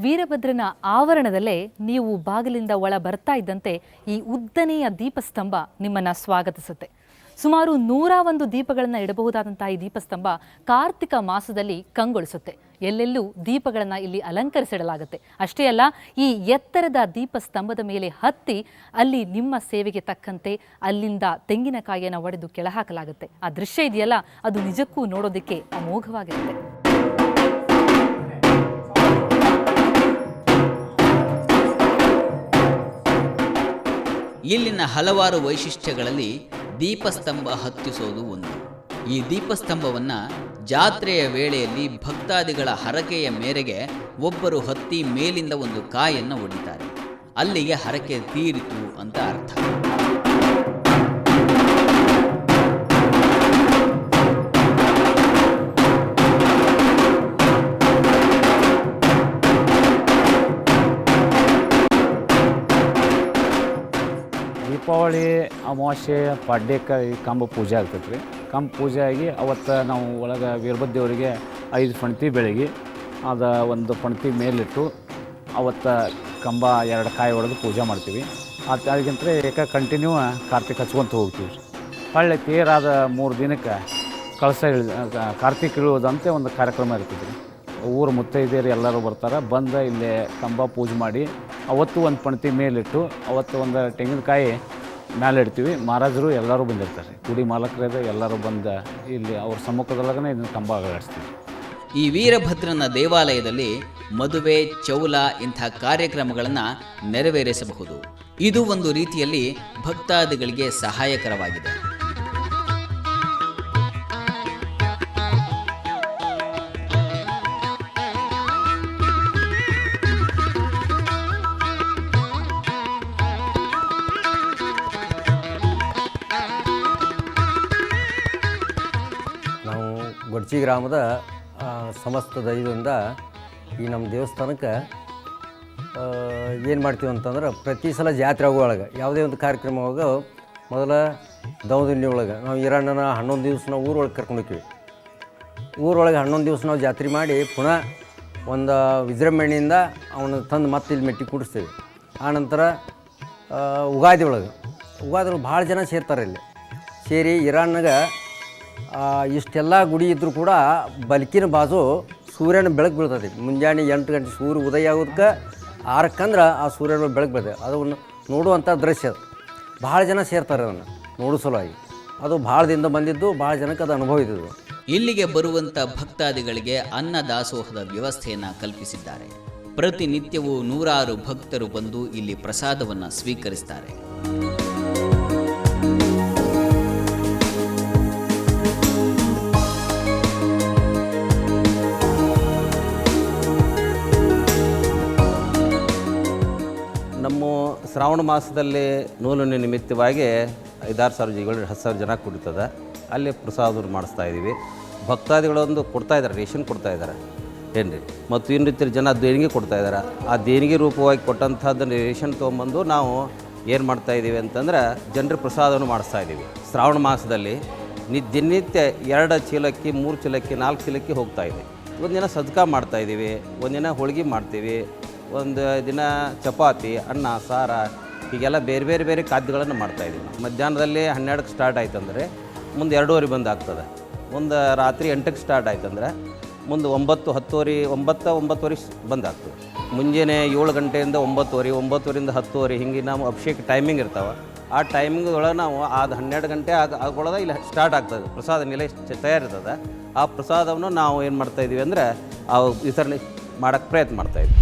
ವೀರಭದ್ರನ ಆವರಣದಲ್ಲೇ ನೀವು ಬಾಗಿಲಿಂದ ಒಳ ಬರ್ತಾ ಇದ್ದಂತೆ ಈ ಉದ್ದನೆಯ ದೀಪಸ್ತಂಭ ನಿಮ್ಮನ್ನು ಸ್ವಾಗತಿಸುತ್ತೆ. ಸುಮಾರು 101 ದೀಪಗಳನ್ನು ಇಡಬಹುದಾದಂತಹ ಈ ದೀಪಸ್ತಂಭ ಕಾರ್ತಿಕ ಮಾಸದಲ್ಲಿ ಕಂಗೊಳಿಸುತ್ತೆ. ಎಲ್ಲೆಲ್ಲೂ ದೀಪಗಳನ್ನು ಇಲ್ಲಿ ಅಲಂಕರಿಸಿಡಲಾಗುತ್ತೆ. ಅಷ್ಟೇ ಅಲ್ಲ, ಈ ಎತ್ತರದ ದೀಪಸ್ತಂಭದ ಮೇಲೆ ಹತ್ತಿ ಅಲ್ಲಿ ನಿಮ್ಮ ಸೇವೆಗೆ ತಕ್ಕಂತೆ ಅಲ್ಲಿಂದ ತೆಂಗಿನಕಾಯಿಯನ್ನು ಒಡೆದು ಕೆಳಹಾಕಲಾಗುತ್ತೆ. ಆ ದೃಶ್ಯ ಇದೆಯಲ್ಲ, ಅದು ನಿಜಕ್ಕೂ ನೋಡೋದಕ್ಕೆ ಅಮೋಘವಾಗಿರುತ್ತೆ. ಇಲ್ಲಿನ ಹಲವಾರು ವೈಶಿಷ್ಟ್ಯಗಳಲ್ಲಿ ದೀಪಸ್ತಂಭ ಹತ್ತಿಸೋದು ಒಂದು. ಈ ದೀಪಸ್ತಂಭವನ್ನು ಜಾತ್ರೆಯ ವೇಳೆಯಲ್ಲಿ ಭಕ್ತಾದಿಗಳ ಹರಕೆಯ ಮೇರೆಗೆ ಒಬ್ಬರು ಹತ್ತಿ ಮೇಲಿಂದ ಒಂದು ಕಾಯನ್ನು ಒಡಿತಾರೆ. ಅಲ್ಲಿಗೆ ಹರಕೆ ತೀರಿತು ಅಂತ ಅರ್ಥ. ದೀಪಾವಳಿ ಅಮಾವಾಸ್ಯೆ ಪಾಡ್ಯಕ್ಕೆ ಈ ಕಂಬ ಪೂಜೆ ಆಗ್ತೈತೆ ರೀ. ಕಂಬ ಪೂಜೆ ಆಗಿ ಅವತ್ತು ನಾವು ಒಳಗೆ ವೀರಭದ್ರವರಿಗೆ 5 ಪಣತಿ ಬೆಳಗ್ಗೆ ಅದು ಒಂದು ಪಣತಿ ಮೇಲಿಟ್ಟು ಅವತ್ತು ಕಂಬ 2 ಕಾಯಿ ಒಡೆದು ಪೂಜೆ ಮಾಡ್ತೀವಿ. ಅದಕ್ಕಿಂತ ಕಂಟಿನ್ಯೂ ಕಾರ್ತಿಕ್ ಹಚ್ಕೊಂತ ಹೋಗ್ತೀವಿ ರೀ. ಹೊಳ್ಳಿ ತೇರಾದ 3 ದಿನಕ್ಕೆ ಕಳಸ ಕಾರ್ತಿಕ್ ಇಳುವುದಂತೆ ಒಂದು ಕಾರ್ಯಕ್ರಮ ಇರ್ತದೆ ರೀ. ಊರು ಮುತ್ತೈದೆಯರು ಎಲ್ಲರೂ ಬರ್ತಾರೆ. ಬಂದು ಇಲ್ಲೇ ಕಂಬ ಪೂಜೆ ಮಾಡಿ ಅವತ್ತು ಒಂದು ಪಣತಿ ಮೇಲಿಟ್ಟು ಅವತ್ತು ಒಂದು ತೆಂಗಿನಕಾಯಿ ಮೇಲೆ ಇಡ್ತೀವಿ. ಮಹಾರಾಜರು ಎಲ್ಲರೂ ಬಂದಿರ್ತಾರೆ. ಗುಡಿ ಮಾಲಕರದ ಎಲ್ಲರೂ ಬಂದು ಇಲ್ಲಿ ಅವ್ರ ಸಮ್ಮುಖದೊಳಗನೆ ಇದನ್ನು ಕಂಬ ಅಳವಡಿಸ್ತೀವಿ. ಈ ವೀರಭದ್ರನ ದೇವಾಲಯದಲ್ಲಿ ಮದುವೆ, ಚೌಲ ಇಂಥ ಕಾರ್ಯಕ್ರಮಗಳನ್ನು ನೆರವೇರಿಸಬಹುದು. ಇದು ಒಂದು ರೀತಿಯಲ್ಲಿ ಭಕ್ತಾದಿಗಳಿಗೆ ಸಹಾಯಕರವಾಗಿದೆ. ಗೊಡ್ಚಿ ಗ್ರಾಮದ ಸಮಸ್ತ ದೈವದಿಂದ ಈ ನಮ್ಮ ದೇವಸ್ಥಾನಕ್ಕೆ ಏನು ಮಾಡ್ತೀವಿ ಅಂತಂದ್ರೆ, ಪ್ರತಿ ಸಲ ಜಾತ್ರೆ ಆಗುವೊಳಗೆ ಯಾವುದೇ ಒಂದು ಕಾರ್ಯಕ್ರಮವಾಗ ಮೊದಲ ದೌದಿನ್ನಿ ಒಳಗೆ ನಾವು ಈರಣ್ಣನ 11 ದಿವಸ ನಾವು ಊರೊಳಗೆ ಕರ್ಕೊಂಡು ಹೋಗ್ತೀವಿ. ಊರೊಳಗೆ 11 ದಿವಸ ನಾವು ಜಾತ್ರೆ ಮಾಡಿ ಪುನಃ ಒಂದು ವಿಜೃಂಭಣೆಯಿಂದ ಅವನು ತಂದು ಮತ್ತೆ ಇಲ್ಲಿ ಮೆಟ್ಟಿ ಕೂಡಿಸ್ತೀವಿ. ಆನಂತರ ಉಗಾದಿ ಒಳಗೆ ಭಾಳ ಜನ ಸೇರ್ತಾರೆ. ಇಲ್ಲಿ ಸೇರಿ ಈರಣ್ಣಗೆ ಇಷ್ಟೆಲ್ಲ ಗುಡಿ ಇದ್ದರೂ ಕೂಡ ಬಲ್ಕಿನ ಬಾಜು ಸೂರ್ಯನ ಬೆಳಕು ಬೀಳ್ತದೆ. ಮುಂಜಾನೆ 8 ಗಂಟೆ ಸೂರ್ಯ ಉದಯ ಆಗೋದಕ್ಕೆ 6 ಆ ಸೂರ್ಯನ ಬೆಳಕು ಬೀಳ್ತದೆ. ಅದನ್ನು ನೋಡುವಂಥ ದೃಶ್ಯ ಭಾಳ ಜನ ಸೇರ್ತಾರೆ. ಅದನ್ನು ನೋಡೋ ಸಲುವಾಗಿ ಅದು ಭಾಳ ದಿನದಿಂದ ಬಂದಿದ್ದು, ಭಾಳ ಜನಕ್ಕೆ ಅದು ಅನುಭವ ಇದ್ದಿದ್ದು. ಇಲ್ಲಿಗೆ ಬರುವಂಥ ಭಕ್ತಾದಿಗಳಿಗೆ ಅನ್ನದಾಸೋಹದ ವ್ಯವಸ್ಥೆಯನ್ನು ಕಲ್ಪಿಸಿದ್ದಾರೆ. ಪ್ರತಿನಿತ್ಯವೂ 100 ಭಕ್ತರು ಬಂದು ಇಲ್ಲಿ ಪ್ರಸಾದವನ್ನು ಸ್ವೀಕರಿಸ್ತಾರೆ. ನಮ್ಮ ಶ್ರಾವಣ ಮಾಸದಲ್ಲಿ ನೂಲುನಿ ನಿಮಿತ್ತವಾಗಿ 5,000-6,000 ಜಿಗಳು 10,000 ಜನ ಕುಡಿತದೆ. ಅಲ್ಲಿ ಪ್ರಸಾದವನ್ನು ಮಾಡಿಸ್ತಾ ಇದ್ದೀವಿ. ಭಕ್ತಾದಿಗಳೊಂದು ಕೊಡ್ತಾಯಿದ್ದಾರೆ, ರೇಷನ್ ಕೊಡ್ತಾಯಿದ್ದಾರೆ ಏನು ರೀ. ಮತ್ತು ಇನ್ನಿತರ ಜನ ದೇಣಿಗೆ ಕೊಡ್ತಾಯಿದ್ದಾರೆ. ಆ ದೇಣಿಗೆ ರೂಪವಾಗಿ ಕೊಟ್ಟಂಥದ್ದನ್ನು ರೇಷನ್ ತೊಗೊಂಬಂದು ನಾವು ಏನು ಮಾಡ್ತಾಯಿದ್ದೀವಿ ಅಂತಂದ್ರೆ, ಜನರ ಪ್ರಸಾದವನ್ನು ಮಾಡಿಸ್ತಾ ಇದ್ದೀವಿ. ಶ್ರಾವಣ ಮಾಸದಲ್ಲಿ ದಿನನಿತ್ಯ 2 ಚೀಲಕ್ಕಿ, 3 ಚೀಲಕ್ಕಿ, 4 ಚೀಲಕ್ಕಿ ಹೋಗ್ತಾಯಿದೆ. ಒಂದಿನ ಸದ್ಕಾ ಮಾಡ್ತಾಯಿದ್ದೀವಿ, ಒಂದಿನ ಹೋಳಿಗೆ ಮಾಡ್ತೀವಿ, ಒಂದು ದಿನ ಚಪಾತಿ, ಅನ್ನ, ಸಾರ, ಹೀಗೆಲ್ಲ ಬೇರೆ ಬೇರೆ ಖಾದ್ಯಗಳನ್ನು ಮಾಡ್ತಾಯಿದ್ದೀವಿ. ಮಧ್ಯಾಹ್ನದಲ್ಲಿ 12ಕ್ಕೆ ಸ್ಟಾರ್ಟ್ ಆಯ್ತಂದರೆ ಮುಂದೆ 2:30 ಬಂದು ಆಗ್ತದೆ. ಮುಂದೆ ರಾತ್ರಿ 8ಕ್ಕೆ ಸ್ಟಾರ್ಟ್ ಆಯ್ತಂದ್ರೆ ಮುಂದೆ 9, 10:30, 9:30 ಬಂದಾಗ್ತದೆ. ಮುಂಜಾನೆ 7 ಗಂಟೆಯಿಂದ 9:30, 9:30ರಿಂದ 10:30 ಹಿಂಗೆ ನಾವು ಅಭಿಷೇಕ ಟೈಮಿಂಗ್ ಇರ್ತಾವೆ. ಆ ಟೈಮಿಂಗ್ದೊಳಗೆ ನಾವು ಅದು 12 ಗಂಟೆ ಆಗೋಳದ ಇಲ್ಲಿ ಸ್ಟಾರ್ಟ್ ಆಗ್ತದೆ. ಪ್ರಸಾದ ನಿಲೆ ತಯಾರಿರ್ತದೆ. ಆ ಪ್ರಸಾದವನ್ನು ನಾವು ಏನು ಮಾಡ್ತಾಯಿದ್ದೀವಿ ಅಂದರೆ ವಿತರಣೆ ಮಾಡೋಕ್ಕೆ ಪ್ರಯತ್ನ ಮಾಡ್ತಾಯಿದ್ವಿ.